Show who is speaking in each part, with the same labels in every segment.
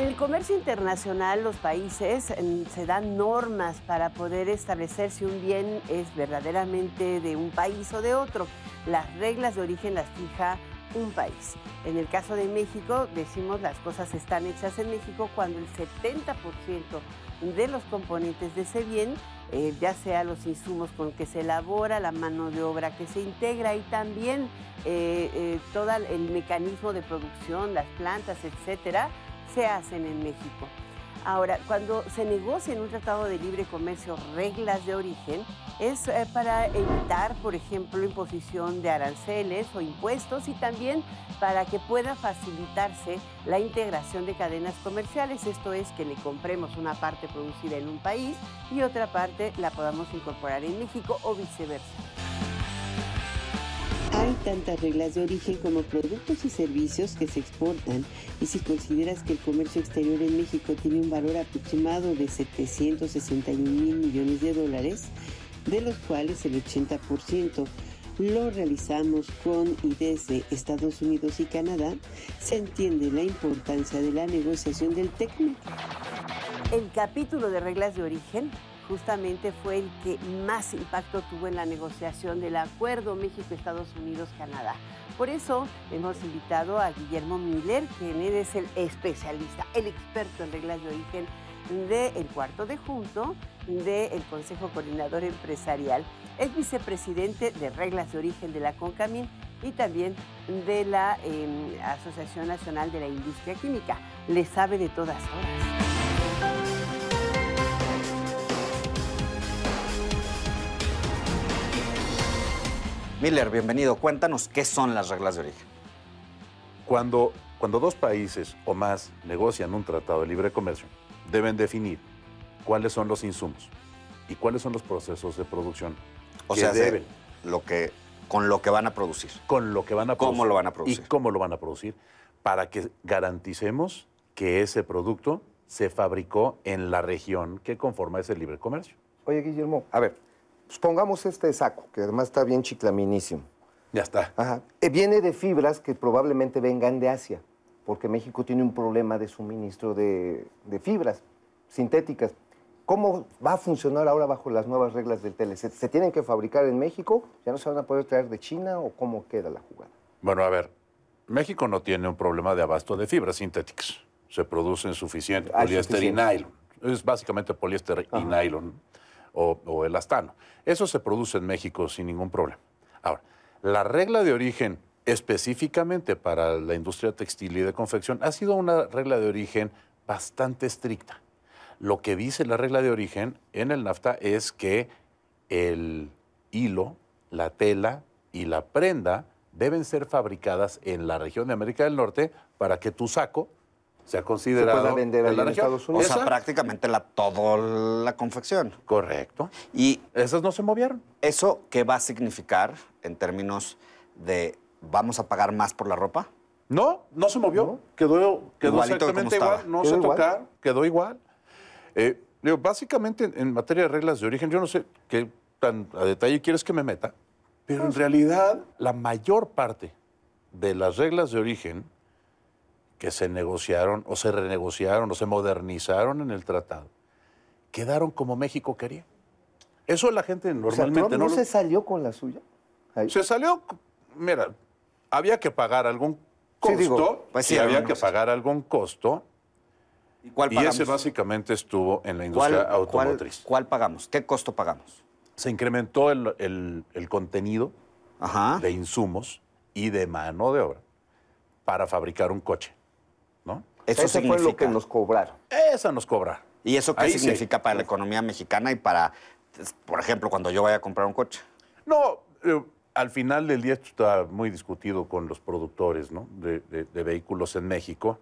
Speaker 1: En el comercio internacional, los países se dan normas para poder establecer si un bien es verdaderamente de un país o de otro. Las reglas de origen las fija un país. En el caso de México, decimos las cosas están hechas en México cuando el 70% de los componentes de ese bien, ya sea los insumos con que se elabora, la mano de obra que se integra y también todo el mecanismo de producción, las plantas, etcétera, se hacen en México. Ahora, cuando se negocia en un tratado de libre comercio reglas de origen, es para evitar, por ejemplo, imposición de aranceles o impuestos y también para que pueda facilitarse la integración de cadenas comerciales. Esto es que le compremos una parte producida en un país y otra parte la podamos incorporar en México o viceversa.
Speaker 2: Hay tantas reglas de origen como productos y servicios que se exportan, y si consideras que el comercio exterior en México tiene un valor aproximado de 761,000 millones de dólares, de los cuales el 80% lo realizamos con y desde Estados Unidos y Canadá, se entiende la importancia de la negociación del TECMEC.
Speaker 1: El capítulo de reglas de origen justamente fue el que más impacto tuvo en la negociación del acuerdo México-Estados Unidos-Canadá. Por eso hemos invitado a Guillermo Miller, quien es el especialista, el experto en reglas de origen del Cuarto de Junto del Consejo Coordinador Empresarial. Es vicepresidente de reglas de origen de la CONCAMIN y también de la Asociación Nacional de la Industria Química. Le sabe de todas horas.
Speaker 3: Miller, bienvenido. Cuéntanos qué son las reglas de origen.
Speaker 4: Cuando dos países o más negocian un tratado de libre comercio, deben definir cuáles son los insumos y cuáles son los procesos de producción.
Speaker 3: O sea, con lo que van a producir.
Speaker 4: Con lo que van a producir.
Speaker 3: ¿Cómo lo van a producir?
Speaker 4: Y cómo lo van a producir, para que garanticemos que ese producto se fabricó en la región que conforma ese libre comercio.
Speaker 5: Oye, Guillermo, a ver, pues pongamos este saco, que además está bien chiclaminísimo.
Speaker 4: Ya está.
Speaker 5: Ajá. Viene de fibras que probablemente vengan de Asia, porque México tiene un problema de suministro de fibras sintéticas. ¿Cómo va a funcionar ahora bajo las nuevas reglas del TLC? ¿Se tienen que fabricar en México? ¿Ya no se van a poder traer de China o cómo queda la jugada?
Speaker 4: Bueno, a ver, México no tiene un problema de abasto de fibras sintéticas. Se producen suficiente poliéster y nylon. Es básicamente poliéster y nylon o elastano. Eso se produce en México sin ningún problema. Ahora, la regla de origen específicamente para la industria textil y de confección ha sido una regla de origen bastante estricta. Lo que dice la regla de origen en el NAFTA es que el hilo, la tela y la prenda deben ser fabricadas en la región de América del Norte para que tu saco sea considerado
Speaker 5: se pueda vender
Speaker 4: en la
Speaker 5: en
Speaker 4: región.
Speaker 5: Estados Unidos.
Speaker 3: O sea, prácticamente toda la confección.
Speaker 4: Correcto.
Speaker 3: Y
Speaker 4: esas no se movieron.
Speaker 3: ¿Eso qué va a significar en términos de vamos a pagar más por la ropa?
Speaker 4: No, no se movió.
Speaker 5: ¿No?
Speaker 4: Quedó
Speaker 3: Igualito
Speaker 4: exactamente
Speaker 3: como
Speaker 4: igual.
Speaker 3: estaba.
Speaker 4: No
Speaker 5: ¿Quedó
Speaker 4: se
Speaker 5: igual?
Speaker 4: tocaron, quedó igual. Básicamente, en materia de reglas de origen, yo no sé qué tan a detalle quieres que me meta, pero en realidad la mayor parte de las reglas de origen que se negociaron o se renegociaron o se modernizaron en el tratado quedaron como México quería. Eso la gente normalmente
Speaker 5: Trump
Speaker 4: no
Speaker 5: se salió con la suya. Ahí.
Speaker 4: Se salió, mira, había que pagar algún costo,
Speaker 5: Sí, digo,
Speaker 3: pues sí,
Speaker 4: había
Speaker 3: no
Speaker 4: que
Speaker 3: sé.
Speaker 4: pagar algún costo,
Speaker 3: ¿Y cuál
Speaker 4: y
Speaker 3: pagamos?
Speaker 4: ese básicamente estuvo en la industria automotriz.
Speaker 3: ¿Cuál pagamos? ¿Qué costo pagamos?
Speaker 4: Se incrementó el contenido
Speaker 3: Ajá.
Speaker 4: de insumos y de mano de obra para fabricar un coche, ¿no?
Speaker 3: Eso
Speaker 5: Ese fue lo que nos cobraron.
Speaker 4: Esa nos cobra.
Speaker 3: ¿Y eso qué
Speaker 4: Ahí sí.
Speaker 3: significa para la economía mexicana y para, por ejemplo, cuando yo vaya a comprar un coche?
Speaker 4: No, al final del día esto está muy discutido con los productores, ¿no?, de vehículos en México,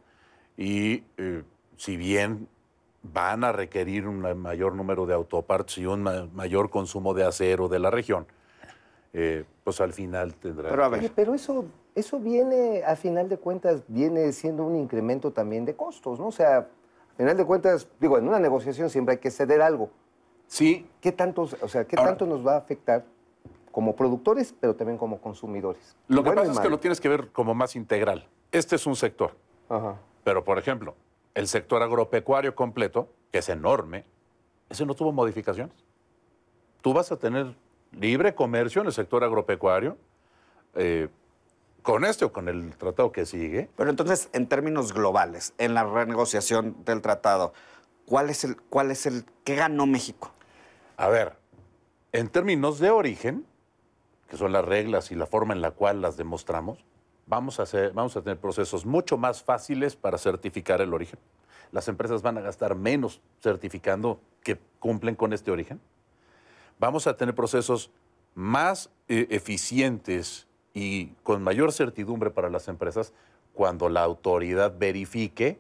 Speaker 4: y si bien van a requerir un mayor número de autoparts y un mayor consumo de acero de la región, pues al final tendrá...
Speaker 3: Pero a ver.
Speaker 5: Oye, pero eso viene, a final de cuentas, viene siendo un incremento también de costos, ¿no? O sea, a final de cuentas, digo, en una negociación siempre hay que ceder algo.
Speaker 4: Sí.
Speaker 5: ¿Qué tanto nos va a afectar como productores, pero también como consumidores?
Speaker 4: Lo que
Speaker 5: Bueno y
Speaker 4: pasa es que
Speaker 5: malo.
Speaker 4: lo tienes que ver como más integral. Este es un sector.
Speaker 5: Ajá.
Speaker 4: Pero, por ejemplo, el sector agropecuario completo, que es enorme, ese no tuvo modificaciones. Tú vas a tener libre comercio en el sector agropecuario, con este o con el tratado que sigue.
Speaker 3: Pero entonces, en términos globales, en la renegociación del tratado, ¿qué ganó México?
Speaker 4: A ver, en términos de origen, que son las reglas y la forma en la cual las demostramos, vamos a tener procesos mucho más fáciles para certificar el origen. Las empresas van a gastar menos certificando que cumplen con este origen. Vamos a tener procesos más eficientes y con mayor certidumbre para las empresas cuando la autoridad verifique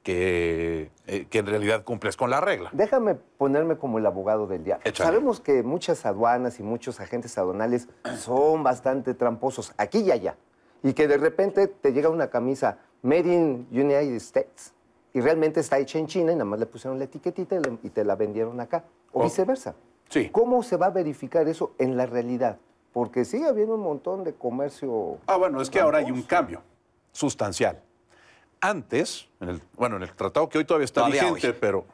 Speaker 4: que en realidad cumples con la regla.
Speaker 5: Déjame ponerme como el abogado del diablo.
Speaker 4: Échale.
Speaker 5: Sabemos que muchas aduanas y muchos agentes aduanales son bastante tramposos aquí y allá. Y que de repente te llega una camisa Made in United States y realmente está hecha en China y nada más le pusieron la etiquetita y te la vendieron acá. O viceversa.
Speaker 4: Sí.
Speaker 5: ¿Cómo se va a verificar eso en la realidad? Porque sigue habiendo un montón de comercio.
Speaker 4: Bueno, es que ahora hay un cambio sustancial. Antes, en el tratado que hoy todavía está vigente, pero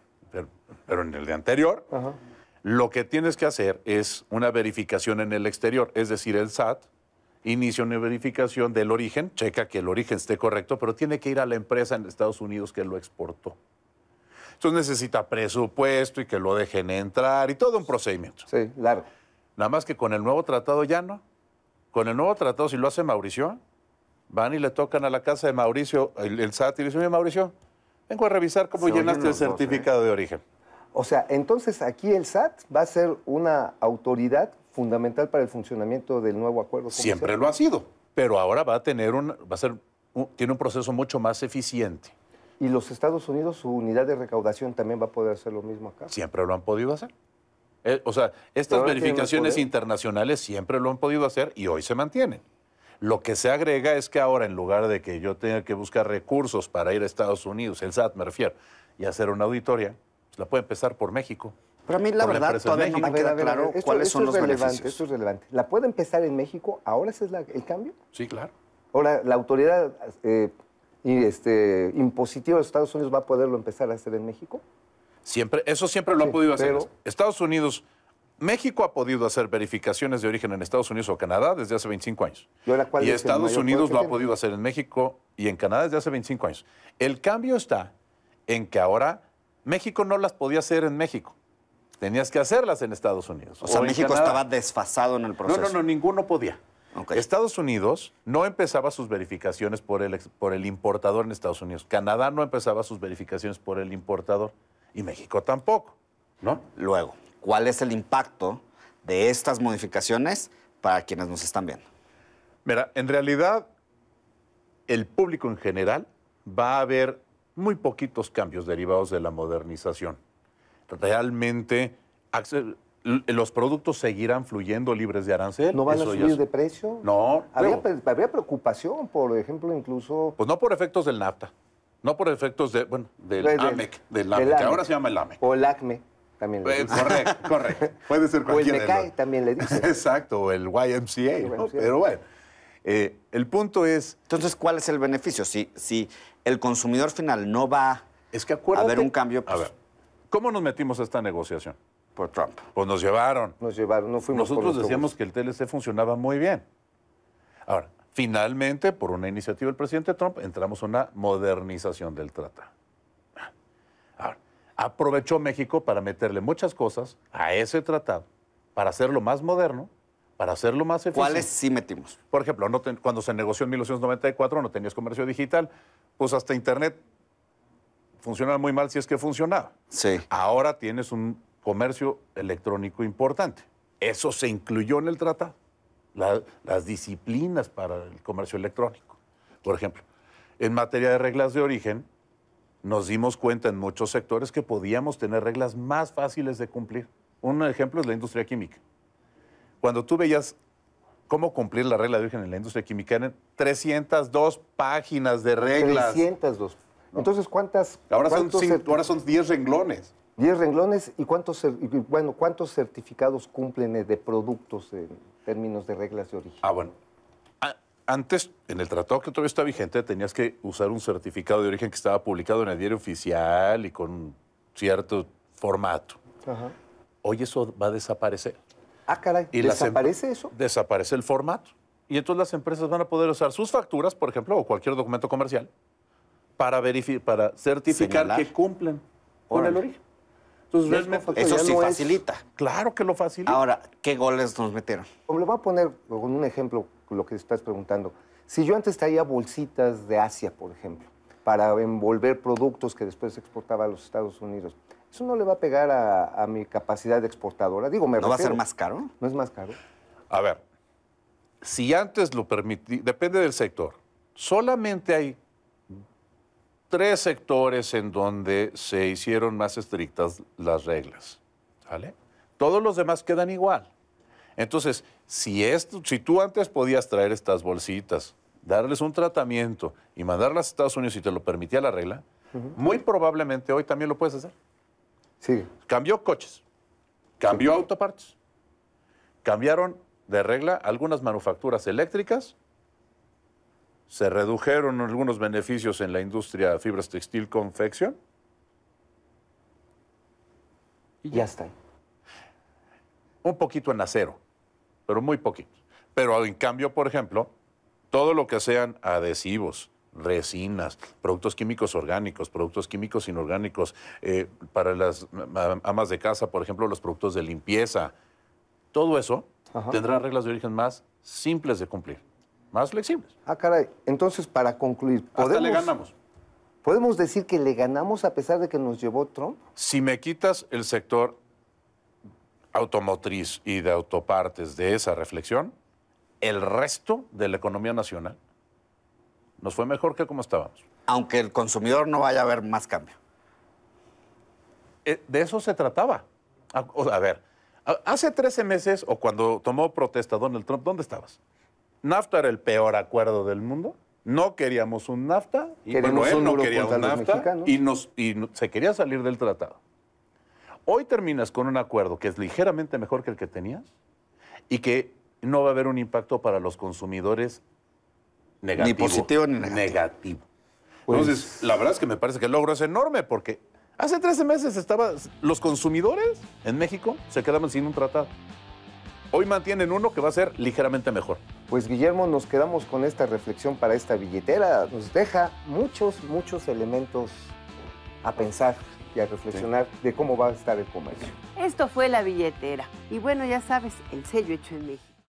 Speaker 4: en el de anterior, lo que tienes que hacer es una verificación en el exterior, es decir, el SAT inicia una verificación del origen, checa que el origen esté correcto, pero tiene que ir a la empresa en Estados Unidos que lo exportó. Entonces necesita presupuesto y que lo dejen entrar y todo un procedimiento.
Speaker 5: Sí, claro.
Speaker 4: Nada más que con el nuevo tratado ya no. Con el nuevo tratado, si lo hace Mauricio, van y le tocan a la casa de Mauricio el SAT y le dicen, oye, Mauricio, vengo a revisar cómo llenaste el certificado de origen.
Speaker 5: O sea, entonces aquí el SAT va a ser una autoridad fundamental para el funcionamiento del nuevo acuerdo comercial.
Speaker 4: Siempre lo ha sido, pero ahora tiene un proceso mucho más eficiente.
Speaker 5: ¿Y los Estados Unidos, su unidad de recaudación también va a poder hacer lo mismo acá?
Speaker 4: Siempre lo han podido hacer. Estas verificaciones internacionales siempre lo han podido hacer y hoy se mantienen. Lo que se agrega es que ahora, en lugar de que yo tenga que buscar recursos para ir a Estados Unidos, el SAT me refiero, y hacer una auditoría, pues la puede empezar por México.
Speaker 3: Pero a mí la verdad todavía no me queda claro cuáles son los beneficios.
Speaker 5: Esto es relevante. ¿La puede empezar en México? ¿Ahora ese es el cambio?
Speaker 4: Sí, claro.
Speaker 5: Ahora, la autoridad impositiva de los Estados Unidos va a poderlo empezar a hacer en México.
Speaker 4: Eso siempre lo ha podido hacer.
Speaker 5: Pero
Speaker 4: Estados Unidos, México ha podido hacer verificaciones de origen en Estados Unidos o Canadá desde hace 25 años.
Speaker 5: ¿Y
Speaker 4: Estados Unidos lo ha podido hacer en México y en Canadá desde hace 25 años. El cambio está en que ahora México no las podía hacer en México. Tenías que hacerlas en Estados Unidos.
Speaker 3: O sea, México estaba desfasado en el proceso.
Speaker 4: No, ninguno podía.
Speaker 3: Okay.
Speaker 4: Estados Unidos no empezaba sus verificaciones por el importador en Estados Unidos. Canadá no empezaba sus verificaciones por el importador. Y México tampoco, ¿no?
Speaker 3: Luego, ¿cuál es el impacto de estas modificaciones para quienes nos están viendo?
Speaker 4: Mira, en realidad, el público en general va a ver muy poquitos cambios derivados de la modernización. Realmente, los productos seguirán fluyendo libres de arancel.
Speaker 5: ¿No van a subir de precio?
Speaker 4: No.
Speaker 5: Habría preocupación, por ejemplo, incluso...
Speaker 4: Pues no por efectos del NAFTA, no por efectos del AMEC, que ahora se llama el AMEC.
Speaker 5: O el ACME, también le dicen.
Speaker 4: Correcto. Puede ser cualquiera.
Speaker 5: O el MECAI también le dicen.
Speaker 4: Exacto, o el YMCA, ¿no? Pero bueno, el punto es...
Speaker 3: Entonces, ¿cuál es el beneficio? Si el consumidor final no va a ver un cambio... Pues,
Speaker 4: a ver, ¿cómo nos metimos a esta negociación?
Speaker 3: Por Trump.
Speaker 4: Pues nos llevaron.
Speaker 5: No fuimos.
Speaker 4: Nosotros decíamos que el TLC funcionaba muy bien. Ahora, finalmente, por una iniciativa del presidente Trump, entramos a una modernización del tratado. Ahora, aprovechó México para meterle muchas cosas a ese tratado, para hacerlo más moderno, para hacerlo más eficiente.
Speaker 3: ¿Cuáles sí metimos?
Speaker 4: Por ejemplo, cuando se negoció en 1994, no tenías comercio digital, pues hasta Internet funcionaba muy mal si es que funcionaba.
Speaker 3: Sí.
Speaker 4: Ahora tienes un comercio electrónico importante. Eso se incluyó en el tratado. Las disciplinas para el comercio electrónico. Por ejemplo, en materia de reglas de origen, nos dimos cuenta en muchos sectores que podíamos tener reglas más fáciles de cumplir. Un ejemplo es la industria química. Cuando tú veías cómo cumplir la regla de origen en la industria química, eran 302 páginas de reglas.
Speaker 5: 302. Entonces, ¿cuántas?
Speaker 4: Ahora son 10 renglones.
Speaker 5: 10 renglones, ¿y cuántos certificados cumplen de productos en términos de reglas de origen?
Speaker 4: Bueno. Antes, en el tratado que todavía está vigente, tenías que usar un certificado de origen que estaba publicado en el diario oficial y con cierto formato.
Speaker 5: Ajá.
Speaker 4: Hoy eso va a desaparecer.
Speaker 5: Ah, caray,
Speaker 4: Y
Speaker 5: ¿desaparece eso?
Speaker 4: Desaparece el formato. Y entonces las empresas van a poder usar sus facturas, por ejemplo, o cualquier documento comercial, para certificar
Speaker 3: Señalar.
Speaker 4: que cumplen con
Speaker 3: Órale.
Speaker 4: el origen. Entonces, realmente,
Speaker 3: Eso
Speaker 5: ya
Speaker 3: sí
Speaker 5: no es-
Speaker 3: facilita.
Speaker 4: claro que lo facilita.
Speaker 3: Ahora, ¿qué goles nos metieron?
Speaker 5: Como le voy a poner con un ejemplo lo que estás preguntando. Si yo antes traía bolsitas de Asia, por ejemplo, para envolver productos que después exportaba a los Estados Unidos, eso no le va a pegar a mi capacidad de exportadora. Digo, me
Speaker 3: ¿No va a ser
Speaker 5: refiero-
Speaker 3: más caro?
Speaker 5: ¿No es más caro?
Speaker 4: A ver, si antes lo permití, depende del sector. Solamente hay 3 sectores en donde se hicieron más estrictas las reglas. ¿Sale? Todos los demás quedan igual. Entonces, si tú antes podías traer estas bolsitas, darles un tratamiento y mandarlas a Estados Unidos y te lo permitía la regla, muy probablemente hoy también lo puedes hacer.
Speaker 5: Sí.
Speaker 4: Cambió coches, cambió autopartes, cambiaron de regla algunas manufacturas eléctricas, se redujeron algunos beneficios en la industria de fibras textil confección.
Speaker 5: Y ya está.
Speaker 4: Un poquito en acero, pero muy poquito. Pero en cambio, por ejemplo, todo lo que sean adhesivos, resinas, productos químicos orgánicos, productos químicos inorgánicos, para las amas de casa, por ejemplo, los productos de limpieza, todo eso
Speaker 5: Ajá.
Speaker 4: tendrá reglas de origen más simples de cumplir, más flexibles.
Speaker 5: Ah, caray. Entonces, para concluir,
Speaker 4: Hasta le ganamos.
Speaker 5: ¿podemos decir que le ganamos a pesar de que nos llevó Trump?
Speaker 4: Si me quitas el sector automotriz y de autopartes de esa reflexión, el resto de la economía nacional nos fue mejor que como estábamos.
Speaker 3: Aunque el consumidor no vaya a ver más cambio.
Speaker 4: De eso se trataba. A ver, hace 13 meses, o cuando tomó protesta Donald Trump, ¿dónde estabas? ¿NAFTA era el peor acuerdo del mundo? No queríamos un NAFTA, y
Speaker 5: Queremos
Speaker 4: bueno, él
Speaker 5: un
Speaker 4: no
Speaker 5: muro
Speaker 4: quería
Speaker 5: contra
Speaker 4: un
Speaker 5: los
Speaker 4: NAFTA,
Speaker 5: mexicanos.
Speaker 4: se quería salir del tratado. Hoy terminas con un acuerdo que es ligeramente mejor que el que tenías y que no va a haber un impacto para los consumidores negativo.
Speaker 3: Ni positivo ni negativo.
Speaker 4: Negativo.
Speaker 5: Pues-
Speaker 4: Entonces, la verdad es que me parece que el logro es enorme porque hace 13 meses los consumidores en México se quedaban sin un tratado. Hoy mantienen uno que va a ser ligeramente mejor.
Speaker 5: Pues Guillermo, nos quedamos con esta reflexión para esta billetera. Nos deja muchos elementos a pensar y a reflexionar de cómo va a estar el comercio.
Speaker 1: Esto fue La Billetera. Y bueno, ya sabes, el sello hecho en México.